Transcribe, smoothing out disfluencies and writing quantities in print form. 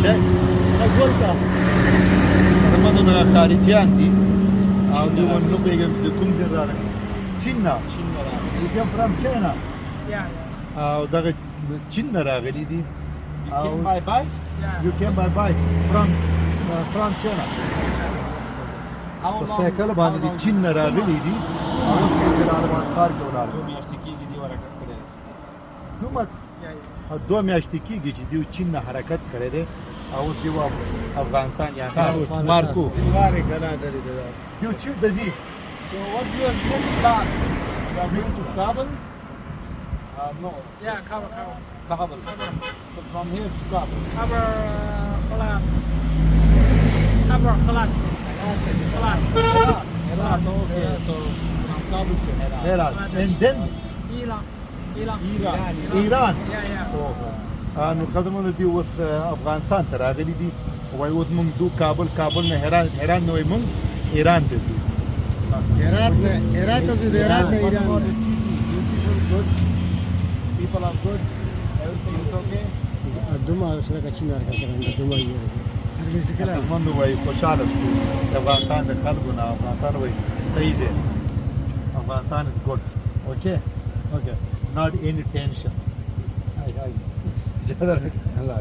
ده Agorka. زمان انا خارجيان دي او دي ونو بيجم دي كم دي راغلي چینا you came from China Yeah. او دغه چین راغلي دي You came by bike? Yeah. you came by bike from China How په long? سایکل باندې دي چین راغلي دي او په جلال کار کوي Two میاشتې کېږي دی حرکت کړی دی. دومره Yeah, yeah. دوه میاشتې کېږي چې دیو چین نه حرکت کړی دی او اوس دیو افغانستان یا مارکو لارې کنه ډېرې دي. دیو چې د دې So what's your next plan? You are going to Kabul? No. Yeah, cover. Kabul. So from here to Kabul. Cover Khalat. Cover Khalat. Khalat. Herat, okay. So from Kabul to Herat. هرات and then Iran. ایران Yeah, yeah. نو قدمونه دی اوس افغانستان ته راغلي دي وای اوس موږ ځو کابل نه هرات نه وای موږ ایران ته ځو هرات ته ځو، د هرات نه What ایران about ته. the city? Beautiful, good. People are good. Everything is okay. دومره سره کچین راکړه دومره یې سرویس کړه. قدمونه وای خوشاله دي د افغانستان د خلکو نه افغانستان وای صحیح دی افغانستان is good okay not any tension I الله